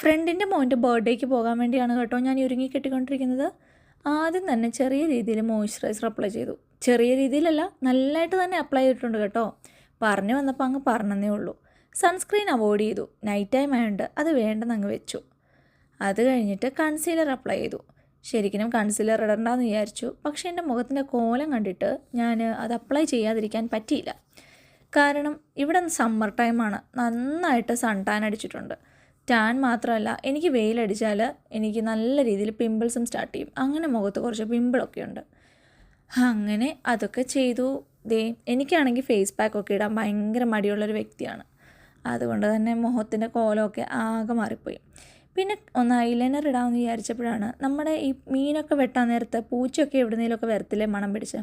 ഫ്രണ്ടിൻ്റെ മോൻ്റെ ബർത്ത്ഡേക്ക് പോകാൻ വേണ്ടിയാണ് കേട്ടോ ഞാൻ ഒരുങ്ങി കെട്ടിക്കൊണ്ടിരിക്കുന്നത്. ആദ്യം തന്നെ ചെറിയ രീതിയിൽ മോയ്സ്ചറൈസർ അപ്ലൈ ചെയ്തു. ചെറിയ രീതിയിലല്ല, നല്ലതായിട്ട് തന്നെ അപ്ലൈ ചെയ്തിട്ടുണ്ട് കേട്ടോ. പറഞ്ഞു വന്നപ്പോൾ അങ്ങ് പറഞ്ഞതേ ഉള്ളൂ. സൺസ്ക്രീൻ അവോയ്ഡ് ചെയ്തു. നൈറ്റ് ടൈം ആയതുകൊണ്ട് അത് വേണ്ടെന്ന് അങ്ങ് വെച്ചു. അത് കഴിഞ്ഞിട്ട് കൺസീലർ അപ്ലൈ ചെയ്തു. ശരിക്കും കൺസീലർ ഇടണ്ടെന്ന് വിചാരിച്ചു. പക്ഷേ എൻ്റെ മുഖത്തിൻ്റെ കോലം കണ്ടിട്ട് ഞാൻ അത് അപ്ലൈ ചെയ്യാതിരിക്കാൻ പറ്റിയില്ല. കാരണം ഇവിടെ സമ്മർ ടൈമാണ്, നന്നായിട്ട് സൺ ടാൻ അടിച്ചിട്ടുണ്ട്. ടാൻ മാത്രമല്ല, എനിക്ക് വെയിലടിച്ചാൽ എനിക്ക് നല്ല രീതിയിൽ പിമ്പിൾസും സ്റ്റാർട്ട് ചെയ്യും. അങ്ങനെ മുഖത്ത് കുറച്ച് പിമ്പിളൊക്കെ ഉണ്ട്. അങ്ങനെ അതൊക്കെ ചെയ്തു. എനിക്കാണെങ്കിൽ ഫേസ് പാക്കൊക്കെ ഇടാൻ ഭയങ്കര മടിയുള്ളൊരു വ്യക്തിയാണ്. അതുകൊണ്ട് തന്നെ മുഖത്തിൻ്റെ കോലമൊക്കെ ആകെ മാറിപ്പോയി. പിന്നെ ഒന്ന് ഐലൈനർ ഇടാമെന്ന് വിചാരിച്ചപ്പോഴാണ് നമ്മുടെ ഈ മീനൊക്കെ വെട്ടാൻ നേരത്ത് പൂച്ചയൊക്കെ എവിടുന്നേലൊക്കെ വരത്തില്ലേ മണം പിടിച്ച്,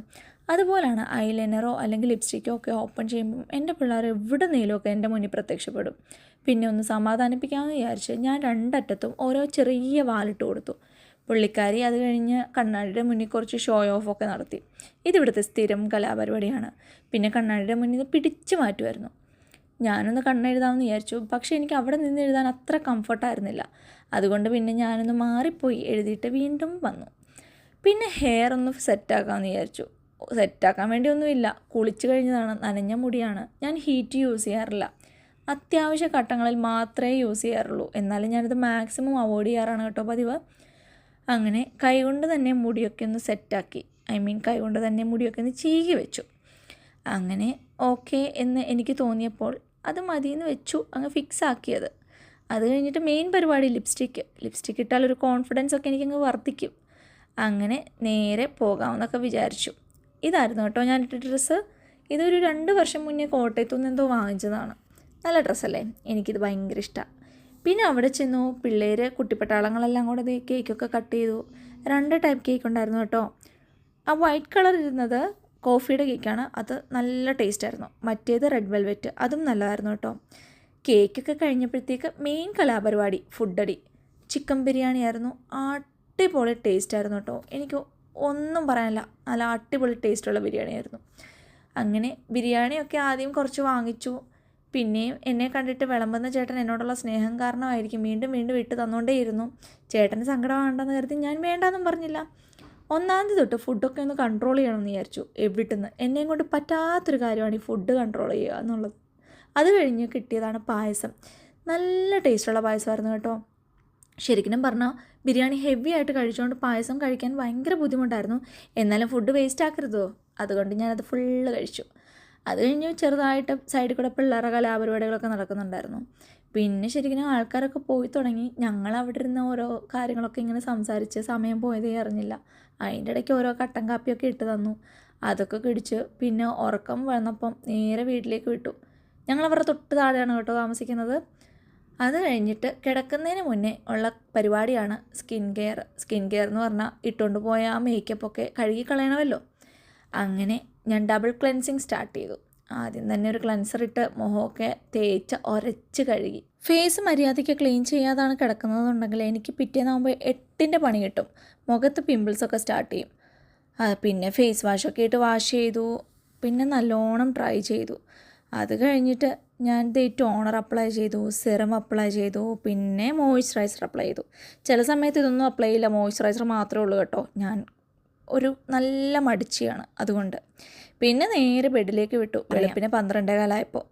അതുപോലാണ് ഐലൈനറോ അല്ലെങ്കിൽ ലിപ്സ്റ്റിക്കോ ഒക്കെ ഓപ്പൺ ചെയ്യുമ്പം എൻ്റെ പിള്ളേർ എവിടുന്നേലുമൊക്കെ എൻ്റെ മുന്നിൽ പ്രത്യക്ഷപ്പെടും. പിന്നെ ഒന്ന് സമാധാനിപ്പിക്കാമെന്ന് വിചാരിച്ച് ഞാൻ രണ്ടറ്റത്തും ഓരോ ചെറിയ വാലിട്ട് കൊടുത്തു. പുള്ളിക്കാരി അത് കഴിഞ്ഞ് കണ്ണാടിയുടെ മുന്നിൽ കുറച്ച് ഷോ ഓഫൊക്കെ നടത്തി. ഇതിവിടുത്തെ സ്ഥിരം കലാപരിപാടിയാണ്. പിന്നെ കണ്ണാടിയുടെ മുന്നിൽ നിന്ന് പിടിച്ചു മാറ്റുമായിരുന്നു. ഞാനൊന്ന് കണ്ണെഴുതാമെന്ന് വിചാരിച്ചു. പക്ഷേ എനിക്ക് അവിടെ നിന്ന് എഴുതാൻ അത്ര കംഫർട്ടായിരുന്നില്ല. അതുകൊണ്ട് പിന്നെ ഞാനൊന്ന് മാറിപ്പോയി എഴുതിയിട്ട് വീണ്ടും വന്നു. പിന്നെ ഹെയർ ഒന്ന് സെറ്റാക്കാമെന്ന് വിചാരിച്ചു. സെറ്റാക്കാൻ വേണ്ടിയൊന്നുമില്ല, കുളിച്ച് കഴിഞ്ഞതാണ്, നനഞ്ഞ മുടിയാണ്. ഞാൻ ഹീറ്റ് യൂസ് ചെയ്യാറില്ല. അത്യാവശ്യ ഘട്ടങ്ങളിൽ മാത്രമേ യൂസ് ചെയ്യാറുള്ളൂ. എന്നാലും ഞാനത് മാക്സിമം അവോയ്ഡ് ചെയ്യാറാണ് കേട്ടോ പതിവ്. അങ്ങനെ കൈകൊണ്ട് തന്നെ മുടിയൊക്കെ ഒന്ന് സെറ്റാക്കി, കൈകൊണ്ട് തന്നെ മുടിയൊക്കെ ഒന്ന് ചീകി വെച്ചു. അങ്ങനെ ഓക്കെ എന്ന് എനിക്ക് തോന്നിയപ്പോൾ അത് മതിയെന്ന് വെച്ചു, അങ്ങ് ഫിക്സ് ആക്കിയത്. അത് കഴിഞ്ഞിട്ട് മെയിൻ പരിപാടി ലിപ്സ്റ്റിക്ക് ഇട്ടാലൊരു കോൺഫിഡൻസ് ഒക്കെ എനിക്കങ്ങ് വർദ്ധിക്കും. അങ്ങനെ നേരെ പോകാമെന്നൊക്കെ വിചാരിച്ചു. ഇതായിരുന്നു കേട്ടോ ഞാൻ ഇട്ട ഡ്രസ്സ്. ഇതൊരു 2 വർഷം മുന്നേ കോട്ടയത്തു നിന്ന് എന്തോ വാങ്ങിച്ചതാണ്. നല്ല ഡ്രസ്സല്ലേ, എനിക്കിത് ഭയങ്കര ഇഷ്ടമാണ്. പിന്നെ അവിടെ ചെന്നു. പിള്ളേർ കുട്ടിപ്പട്ടാളങ്ങളെല്ലാം കൂടെ കേക്കൊക്കെ കട്ട് ചെയ്തു. 2 ടൈപ്പ് കേക്ക് ഉണ്ടായിരുന്നു കേട്ടോ. ആ വൈറ്റ് കളർ ഇരുന്നത് കോഫിയുടെ കേക്കാണ്, അത് നല്ല ടേസ്റ്റായിരുന്നു. മറ്റേത് റെഡ് വെൽവെറ്റ്, അതും നല്ലതായിരുന്നു കേട്ടോ. കേക്കൊക്കെ കഴിഞ്ഞപ്പോഴത്തേക്ക് മെയിൻ കലാപരിപാടി ഫുഡടി. ചിക്കൻ ബിരിയാണി ആയിരുന്നു. അടിപൊളി ടേസ്റ്റായിരുന്നു കേട്ടോ. എനിക്ക് ഒന്നും പറയാനില്ല, നല്ല അടിപൊളി ടേസ്റ്റുള്ള ബിരിയാണി ആയിരുന്നു. അങ്ങനെ ബിരിയാണിയൊക്കെ ആദ്യം കുറച്ച് വാങ്ങിച്ചു. പിന്നെയും എന്നെ കണ്ടിട്ട് വിളമ്പുന്ന ചേട്ടൻ എന്നോടുള്ള സ്നേഹം കാരണമായിരിക്കും വീണ്ടും വീണ്ടും ഇട്ട് തന്നുകൊണ്ടേയിരുന്നു. ചേട്ടന് സങ്കടമാണെന്ന് കരുതി ഞാൻ വേണ്ടാന്നും പറഞ്ഞില്ല. 1-ാം തീയതി തൊട്ട് ഫുഡൊക്കെ ഒന്ന് കൺട്രോൾ ചെയ്യണമെന്ന് വിചാരിച്ചു. എവിടുന്ന് എന്നെയും കൊണ്ട് പറ്റാത്തൊരു കാര്യമാണ് ഈ ഫുഡ് കൺട്രോൾ ചെയ്യുക എന്നുള്ളത്. അത് കഴിഞ്ഞ് കിട്ടിയതാണ് പായസം. നല്ല ടേസ്റ്റുള്ള പായസമായിരുന്നു കേട്ടോ. ശരിക്കും പറഞ്ഞാൽ ബിരിയാണി ഹെവി ആയിട്ട് കഴിച്ചുകൊണ്ട് പായസം കഴിക്കാൻ ഭയങ്കര ബുദ്ധിമുട്ടായിരുന്നു. എന്നാലും ഫുഡ് വേസ്റ്റ് ആക്കരുതോ, അതുകൊണ്ട് ഞാനത് ഫുള്ള് കഴിച്ചു. അത് കഴിഞ്ഞ് ചെറുതായിട്ട് സൈഡിൽ കൂടെ പിള്ളേരുടെ കലാപരിപാടികളൊക്കെ നടക്കുന്നുണ്ടായിരുന്നു. പിന്നെ ശരിക്കും ആൾക്കാരൊക്കെ പോയി തുടങ്ങി. ഞങ്ങൾ അവിടെ ഇരുന്ന ഓരോ കാര്യങ്ങളൊക്കെ ഇങ്ങനെ സംസാരിച്ച് സമയം പോയതേ അറിഞ്ഞില്ല. അതിൻ്റെ ഇടയ്ക്ക് ഓരോ കട്ടൻ കാപ്പിയൊക്കെ ഇട്ട് തന്നു. അതൊക്കെ കുടിച്ച് പിന്നെ ഉറക്കം വന്നപ്പം നേരെ വീട്ടിലേക്ക് വിട്ടു. ഞങ്ങളവരുടെ തൊട്ട് താഴെയാണ് കേട്ടോ താമസിക്കുന്നത്. അത് കഴിഞ്ഞിട്ട് കിടക്കുന്നതിന് മുന്നേ ഉള്ള പരിപാടിയാണ് സ്കിൻ കെയർ. സ്കിൻ കെയർ എന്ന് പറഞ്ഞാൽ ഇട്ടുകൊണ്ട് പോയ ആ മേക്കപ്പൊക്കെ കഴുകി കളയണമല്ലോ. അങ്ങനെ ഞാൻ ഡബിൾ ക്ലെൻസിങ് സ്റ്റാർട്ട് ചെയ്തു. ആദ്യം തന്നെ ഒരു ക്ലെൻസർ ഇട്ട് മുഖമൊക്കെ തേച്ച് ഉരച്ച് കഴുകി. ഫേസ് മര്യാദയ്ക്ക് ക്ലീൻ ചെയ്യാതാണ് കിടക്കുന്നതെന്നുണ്ടെങ്കിൽ എനിക്ക് പിറ്റേന്നാകുമ്പോൾ 8ൻ്റെ പണി കിട്ടും. മുഖത്ത് പിമ്പിൾസൊക്കെ സ്റ്റാർട്ട് ചെയ്യും. പിന്നെ ഫേസ് വാഷൊക്കെ ഇട്ട് വാഷ് ചെയ്തു. പിന്നെ നല്ലോണം ട്രൈ ചെയ്തു. അത് കഴിഞ്ഞിട്ട് ഞാൻ ടോണർ അപ്ലൈ ചെയ്തു, സിറം അപ്ലൈ ചെയ്തു, പിന്നെ മോയ്സ്ചറൈസർ അപ്ലൈ ചെയ്തു. ചില സമയത്ത് ഇതൊന്നും അപ്ലൈ ചെയ്യില്ല, മോയ്സ്ചറൈസർ മാത്രമേ ഉള്ളൂ കേട്ടോ. ഞാൻ ഒരു നല്ല മടിച്ചിയാണ് അതുകൊണ്ട്. പിന്നെ നേരെ ബെഡിലേക്ക് വിട്ടു. വെളുപ്പിന് 12:15 ആയപ്പോൾ.